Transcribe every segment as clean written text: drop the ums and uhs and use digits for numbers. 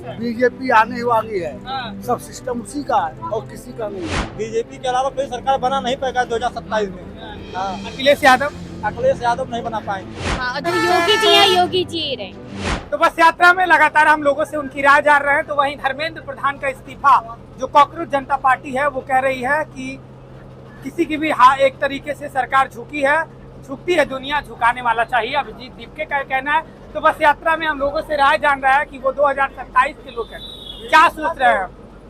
BJP आने वाली है। सब सिस्टम उसी का है और किसी का नहीं है। बीजेपी के अलावा कोई सरकार बना नहीं पाएगा 2027 में। अखिलेश यादव नहीं बना पाएंगे। अगर योगी जी हैं, योगी जी ही रहे। तो बस यात्रा में लगातार हम लोगों से उनकी राय जान रहे हैं। तो वहीं धर्मेंद्र प्रधान का इस्तीफा जो कॉकरोच जनता पार्टी है वो कह रही है कि किसी की भी एक तरीके से सरकार झुकी है, झुकती है दुनिया, झुकाने वाला चाहिए। अभिजीत दीपके का कहना है। तो बस यात्रा में हम लोगों से राय जान रहा है कि वो 2027 के लोग हैं, क्या सोच रहे हैं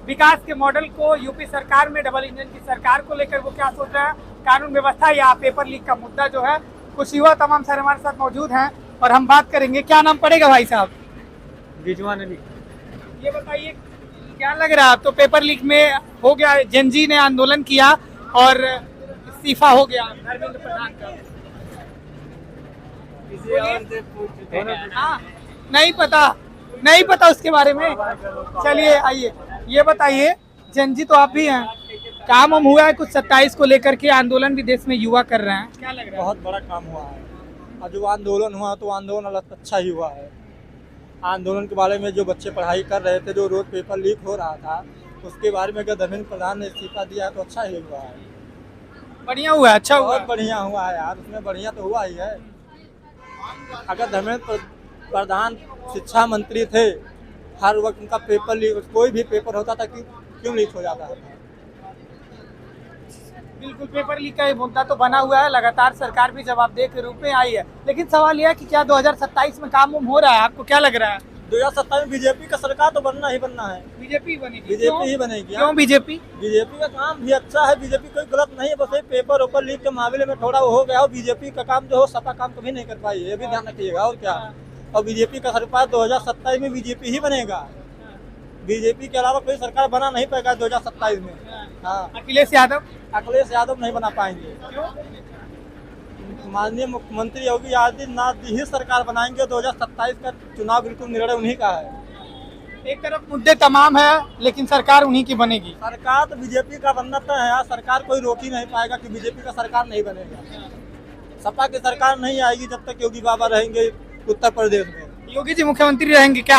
विकास के मॉडल को, यूपी सरकार में डबल इंजन की सरकार को लेकर वो क्या सोच रहे हैं, कानून व्यवस्था या पेपर लीक का मुद्दा जो है। कुछ युवा तमाम सर हमारे साथ मौजूद हैं और हम बात करेंगे। क्या नाम पड़ेगा भाई साहब? रिजवान अली। ये बताइए क्या लग रहा है, तो पेपर लीक में हो गया, जेनजी ने आंदोलन किया और इस्तीफा हो गया धर्मेंद्र प्रधान का। हाँ, नहीं पता उसके बारे में। चलिए आइए, ये बताइए जेनजी तो आप भी हैं, काम हम हुआ है कुछ 27 को लेकर के आंदोलन भी देश में युवा कर रहे हैं, क्या लग रहा है? बहुत बड़ा काम हुआ है और जो आंदोलन हुआ तो आंदोलन अच्छा ही हुआ है। आंदोलन के बारे में जो बच्चे पढ़ाई कर रहे थे, जो रोज पेपर लीक हो रहा था, उसके बारे में अगर धर्मेंद्र प्रधान ने इस्तीफा दिया है तो अच्छा ही हुआ है। बढ़िया हुआ, अच्छा हुआ, बहुत बढ़िया हुआ है यार, उसमें बढ़िया तो हुआ ही है। अगर धर्मेंद्र प्रधान शिक्षा मंत्री थे, हर वक्त उनका पेपर लीक, कोई भी पेपर होता था क्यों लीक हो जाता है। बिल्कुल, पेपर लीक का ये मुद्दा तो बना हुआ है, लगातार सरकार भी जवाबदेह के रूप में आई है। लेकिन सवाल यह है कि क्या 2027 में काम हो रहा है, आपको क्या लग रहा है? 2027 में बीजेपी का सरकार तो बनना ही है। बीजेपी बनेगी? बीजेपी ही बनेगी। क्यों बीजेपी? बीजेपी का काम भी अच्छा है, बीजेपी कोई गलत नहीं है, बस ये पेपर ऊपर लीक के मामले में थोड़ा वो हो गया। और बीजेपी का काम जो हो, सपा काम कभी नहीं कर पाई, ये भी ध्यान रखिएगा। और क्या, और बीजेपी का सरकार 2027 में बीजेपी ही बनेगा। बीजेपी के अलावा कोई सरकार बना नहीं पाएगा 2027 में। हाँ, अखिलेश यादव नहीं बना पाएंगे। माननीय मुख्यमंत्री योगी आदित्यनाथ जी ही सरकार बनाएंगे। 2027 का चुनाव बिल्कुल निर्णय उन्हीं का है। एक तरफ मुद्दे तमाम है लेकिन सरकार उन्हीं की बनेगी। सरकार तो बीजेपी का बनना तय है, सरकार कोई रोक ही नहीं पाएगा कि बीजेपी का सरकार नहीं बनेगा। सपा की सरकार नहीं आएगी जब तक योगी बाबा रहेंगे उत्तर प्रदेश में। योगी जी मुख्यमंत्री रहेंगे क्या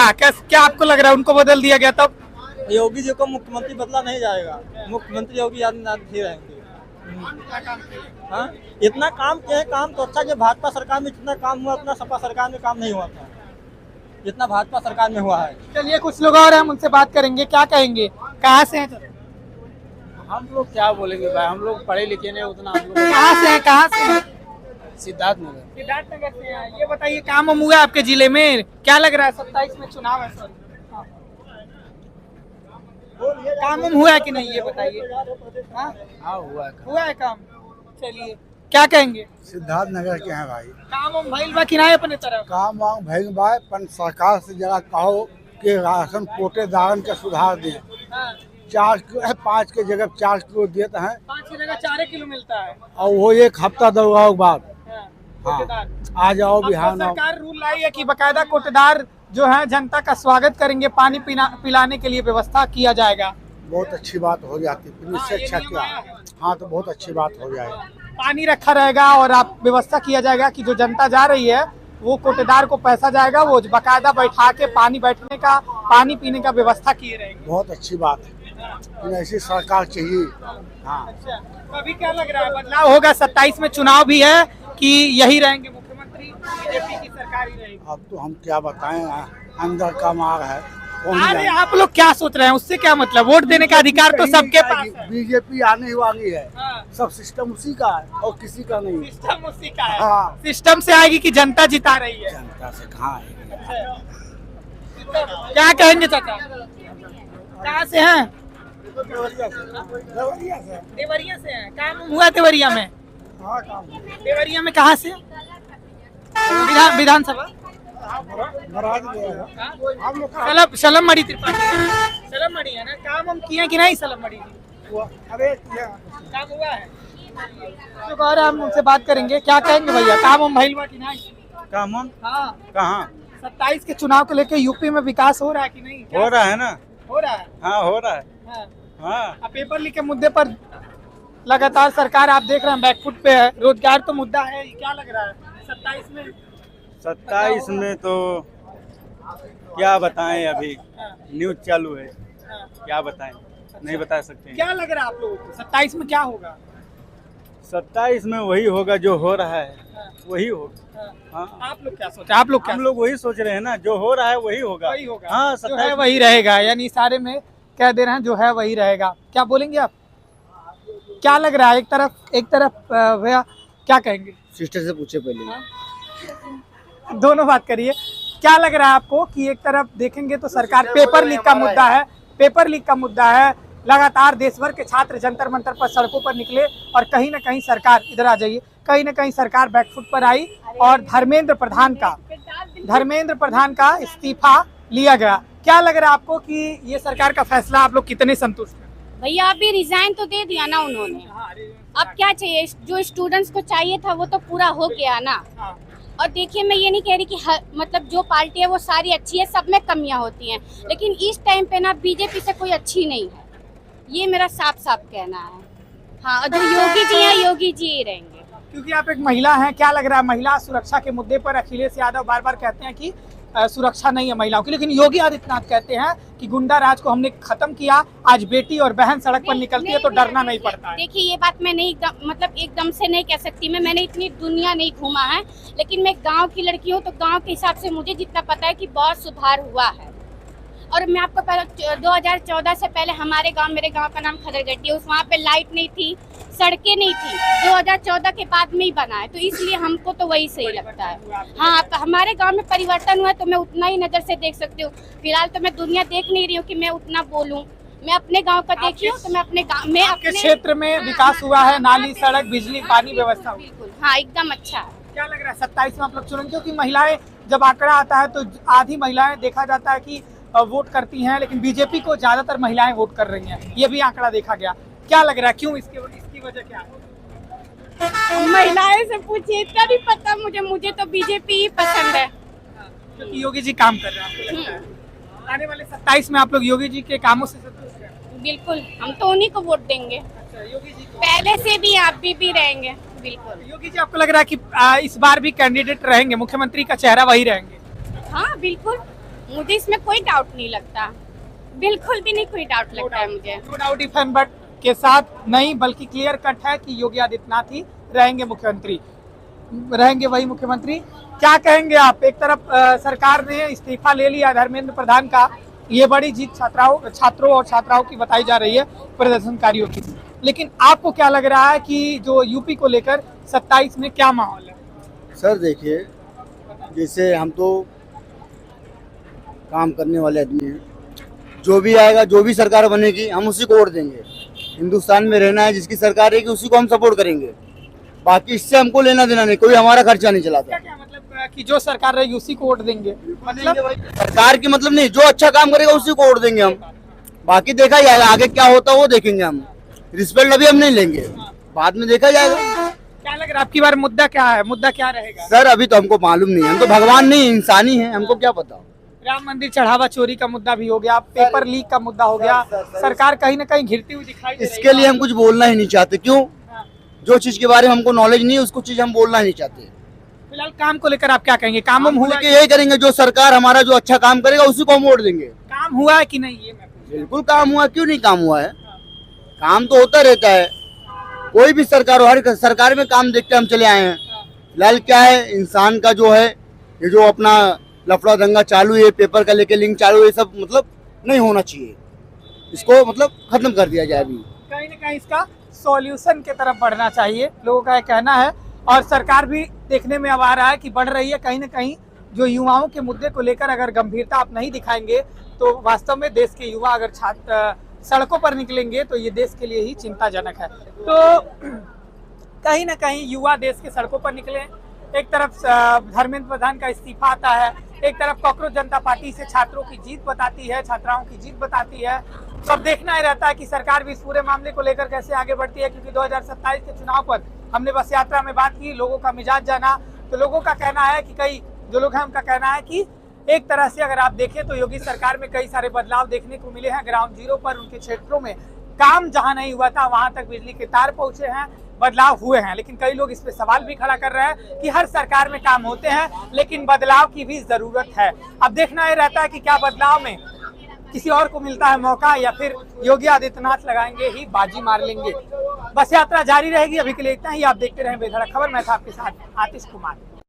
आपको लग रहा है उनको बदल दिया गया तब? योगी जी को मुख्यमंत्री बदला नहीं जाएगा, मुख्यमंत्री योगी आदित्यनाथ ही रहेंगे। हाँ, इतना काम किया है, काम तो अच्छा, जो भाजपा सरकार में जितना काम हुआ उतना सपा सरकार में काम नहीं हुआ था जितना भाजपा सरकार में हुआ है। चलिए कुछ लोग और हैं, हम उनसे बात करेंगे। क्या कहेंगे, कहाँ से हैं? हम लोग क्या बोलेंगे भाई, हम लोग पढ़े लिखे नहीं उतना। हम लोग कहाँ से हैं? सिद्धार्थनगर से हैं। ये बताइए काम हम हुआ आपके जिले में, क्या लग रहा है 27 में चुनाव है सर, काम हम हुआ है कि नहीं, ये बताइए। हाँ हुआ है काम। चलिए क्या कहेंगे? सिद्धार्थ नगर के हैं भाई। काम हम भइल बा कि नहीं अपने तरफ? काम वाम भइल बा, पर सरकार से जरा कहो कि राशन कोटेदारन के सुधार दे। 5 के जगह 4 किलो देते हैं, 5 की जगह 4 किलो मिलता है और वो 1 हफ्ता दौड़ाओ बाद। हाँ, आ जाओ बिहार। सरकार रूल लाई है कि बकायदा कोटेदार जो है जनता का स्वागत करेंगे, पानी पिलाने के लिए व्यवस्था किया जाएगा। बहुत अच्छी बात हो जाती, पुलिस से अच्छा क्या। हाँ, तो बहुत अच्छी बात हो जाएगी। पानी रखा रहेगा और आप व्यवस्था किया जाएगा कि जो जनता जा रही है वो कोटेदार को पैसा जाएगा, वो बकायदा बैठा के पानी बैठने का, पानी पीने का व्यवस्था किए रहेंगे। बहुत अच्छी बात है, ऐसी सरकार चाहिए। हाँ, अच्छा, तो अभी क्या लग रहा है बदलाव होगा? 27 में चुनाव भी है कि यही रहेंगे मुख्यमंत्री, बीजेपी की सरकार ही रहेगी? अब तो हम क्या बताएं, अंदर का मार है। अरे आप लोग क्या सोच रहे हैं, उससे क्या मतलब? वोट देने का अधिकार तो सबके पास है। बीजेपी आने वाली है। सब सिस्टम उसी का है और किसी का नहीं। सिस्टम उसी का है। हाँ, सिस्टम से आएगी कि जनता जिता रही है? जनता से कहाँ आएगी। क्या कहेंगे चाचा, कहाँ से हैं? देवरिया से हैं। काम हुआ देवरिया में? देवरिया में कहाँ से? विधानसभा सलम मड़ी त्रिपाठी। सलम मड़ी है ना, काम हम किए कि नहीं? सलम मड़ी काम हुआ है तो और हम उनसे बात करेंगे। क्या कहेंगे भैया, काम हम भइल बा कि नहीं? काम हम हाँ, कहाँ? 27 के चुनाव को लेकर यूपी में विकास हो रहा है कि नहीं? हो रहा है ना, हो रहा है। हाँ हो रहा है। हाँ, पेपर लीक के मुद्दे पर लगातार सरकार आप देख रहे हैं बैकफुट पे है। रोजगार तो मुद्दा है, क्या लग रहा है 27 में? 27 में तो क्या बताएं, अभी न्यूज चालू है, क्या बताएं, नहीं बता सकते हैं। क्या लग रहा है आप लोगों को 27 में क्या होगा? 27 में वही होगा जो हो रहा है, वही होगा। हाँ, आप लोग क्या सोच रहे हैं? आप लोग क्या हम लोग वही सोच रहे हैं ना, जो हो रहा है वही होगा। वही होगा। हाँ, जो है 27 वही रहेगा, यानी सारे में कह दे रहे हैं जो है वही रहेगा। क्या बोलेंगे आप? क्या लग रहा है? एक तरफ भैया क्या कहेंगे? सिस्टर से पूछे पहले। दोनों बात करिए। क्या लग रहा है आपको कि एक तरफ देखेंगे तो सरकार पेपर लीक का मुद्दा है, पेपर लीक का मुद्दा है, लगातार देश भर के छात्र जंतर मंतर पर सड़कों पर निकले और कहीं ना कहीं सरकार, इधर आ जाइए, कहीं ना कहीं सरकार बैकफुट पर आई और धर्मेंद्र प्रधान का इस्तीफा लिया गया। क्या लग रहा है आपको कि ये सरकार का फैसला आप लोग कितने संतुष्ट हैं? भैया अभी रिजाइन तो दे दिया ना उन्होंने, अब क्या चाहिए? जो स्टूडेंट्स को चाहिए था वो तो पूरा हो गया ना। और देखिए, मैं ये नहीं कह रही कि मतलब जो पार्टी है वो सारी अच्छी है, सब में कमियां होती हैं, लेकिन इस टाइम पे ना बीजेपी से कोई अच्छी नहीं है, ये मेरा साफ साफ कहना है। हाँ, जो योगी जी हैं, योगी जी ही रहेंगे। क्योंकि आप एक महिला हैं, क्या लग रहा है महिला सुरक्षा के मुद्दे पर अखिलेश यादव बार बार कहते हैं कि सुरक्षा नहीं है महिलाओं की, लेकिन योगी आदित्यनाथ कहते हैं कि गुंडा राज को हमने खत्म किया, आज बेटी और बहन सड़क पर निकलती है तो डरना नहीं पड़ता है। देखिए, ये बात मैं नहीं मतलब एकदम से नहीं कह सकती, मैंने इतनी दुनिया नहीं घूमा है, लेकिन मैं गांव की लड़की हूँ, तो गांव के हिसाब से मुझे जितना पता है कि बहुत सुधार हुआ है। और मैं आपको पहले 2014 से पहले हमारे गांव, मेरे गांव का नाम खदरगट्टी है, वहाँ पे लाइट नहीं थी, सड़कें नहीं थी, 2014 के बाद में ही बना है, तो इसलिए हमको तो वही सही लगता है। हाँ, हमारे गांव में परिवर्तन हुआ है तो मैं उतना ही नज़र से देख सकती हूँ। फिलहाल तो मैं दुनिया देख नहीं रही हूँ कि मैं उतना बोलूँ, मैं अपने गांव का देखी हूँ, तो मैं अपने गांव में आपके क्षेत्र में विकास हुआ है, नाली, सड़क, बिजली, पानी व्यवस्था हुई। बिल्कुल, हाँ, एकदम अच्छा है। क्या लग रहा है 27 में आप लोग चुनेंगे? क्योंकि महिलाएं, जब आंकड़ा आता है तो आधी महिलाएं देखा जाता है कि वोट करती हैं, लेकिन बीजेपी को ज्यादातर महिलाएं वोट कर रही हैं, ये भी आंकड़ा देखा गया। क्या लग रहा है, क्यों? इसकी वजह क्या है? महिलाएं से पूछिए, इतना नहीं पता मुझे तो बीजेपी ही पसंद है, क्योंकि योगी जी काम कर रहे हैं। आपको लगता है आने वाले 27 में आप लोग योगी जी के कामों से संतुष्ट हैं? बिल्कुल, हम तो उन्हीं को वोट देंगे। अच्छा, योगी जी को पहले से भी, आप भी रहेंगे। बिल्कुल। योगी जी, आपको लग रहा है कि इस बार भी कैंडिडेट रहेंगे, मुख्यमंत्री का चेहरा वही रहेंगे? हाँ, बिल्कुल, मुझे इसमें कोई डाउट नहीं लगता, बिल्कुल भी नहीं कोई डाउट लगता है मुझे। No doubt if and but के साथ नहीं, बल्कि क्लियर कट है कि योगी आदित्यनाथ ही रहेंगे मुख्यमंत्री, रहेंगे वही मुख्यमंत्री। क्या कहेंगे आप? एक तरफ सरकार ने इस्तीफा ले लिया धर्मेंद्र प्रधान का, ये बड़ी जीत छात्रों और छात्राओं की बताई जा रही है, प्रदर्शनकारियों की, लेकिन आपको क्या लग रहा है कि जो यूपी को लेकर 27 में क्या माहौल है? सर देखिए, जैसे हम तो काम करने वाले आदमी हैं, जो भी आएगा, जो भी सरकार बनेगी, हम उसी को वोट देंगे। हिंदुस्तान में रहना है, जिसकी सरकार रहेगी उसी को हम सपोर्ट करेंगे, बाकी इससे हमको लेना देना नहीं, कोई हमारा खर्चा नहीं चलाता। क्या मतलब कि जो सरकार रहेगी उसी को वोट देंगे? मतलब सरकार की मतलब नहीं, जो अच्छा काम करेगा उसी को वोट देंगे हम, बाकी देखा जाएगा आगे क्या होता है वो देखेंगे। हम रिस्पेक्ट अभी हम नहीं लेंगे, बाद में देखा जाएगा। क्या लग रहा है आपकी बार मुद्दा क्या है? मुद्दा क्या रहेगा? सर अभी तो हमको मालूम नहीं, हम तो भगवान नहीं, इंसानी है, हमको क्या पता। राम मंदिर चढ़ावा चोरी का मुद्दा भी हो गया, पेपर लीक का मुद्दा हो गया, सरकार कहीं ना कहीं घिरती हुई दिखाई दे रही है। इसके लिए हम कुछ बोलना ही नहीं चाहते। क्यों? जो चीज के बारे में हमको नॉलेज नहीं है उसको चीज हम बोलना ही नहीं चाहते। फिलहाल काम को लेकर आप क्या कहेंगे? काम हुआ कि यही करेंगे, जो सरकार हमारा जो अच्छा काम करेगा उसी को हम वोट देंगे। काम हुआ है कि नहीं, ये मैं पूछ रहा हूं। बिल्कुल काम हुआ, क्यों नहीं काम हुआ है? काम तो होता रहता है, कोई भी सरकार हो, हर सरकार में काम देखते हम चले आए हैं। फिलहाल क्या है, इंसान का जो है ये जो अपना लफड़ा दंगा चालू है, पेपर का लेके लिंक चालू है, ये सब मतलब नहीं होना चाहिए, इसको मतलब खत्म कर दिया जाए। अभी कहीं ना कहीं इसका सॉल्यूशन की तरफ बढ़ना चाहिए, लोगों का ये कहना है, और सरकार भी देखने में अब आ रहा है कि बढ़ रही है। कहीं ना कहीं जो युवाओं के मुद्दे को लेकर अगर गंभीरता आप नहीं दिखाएंगे तो वास्तव में देश के युवा अगर छात्र सड़कों पर निकलेंगे तो ये देश के लिए ही चिंताजनक है। तो कहीं ना कहीं युवा देश के सड़कों पर निकले, एक तरफ धर्मेंद्र प्रधान का इस्तीफा आता है, एक तरफ कांग्रेस जनता पार्टी से छात्रों की जीत बताती है, छात्राओं की जीत बताती है। तो अब देखना ही रहता है कि सरकार भी इस पूरे मामले को लेकर कैसे आगे बढ़ती है, क्योंकि 2027 के चुनाव पर हमने बस यात्रा में बात की, लोगों का मिजाज जाना, तो लोगों का कहना है कि कई जो लोग हैं उनका कहना है कि एक तरह से अगर आप देखें तो योगी सरकार में कई सारे बदलाव देखने को मिले हैं। ग्राउंड जीरो पर उनके क्षेत्रों में काम जहां नहीं हुआ था वहां तक बिजली के तार पहुंचे हैं, बदलाव हुए हैं। लेकिन कई लोग इस पे सवाल भी खड़ा कर रहे हैं कि हर सरकार में काम होते हैं लेकिन बदलाव की भी जरूरत है। अब देखना ये रहता है कि क्या बदलाव में किसी और को मिलता है मौका या फिर योगी आदित्यनाथ लगाएंगे ही बाजी मार लेंगे। बस यात्रा जारी रहेगी। अभी के लिए इतना ही। आप देखते रहें बेधड़क खबर। मैं था आपके साथ आतिश कुमार।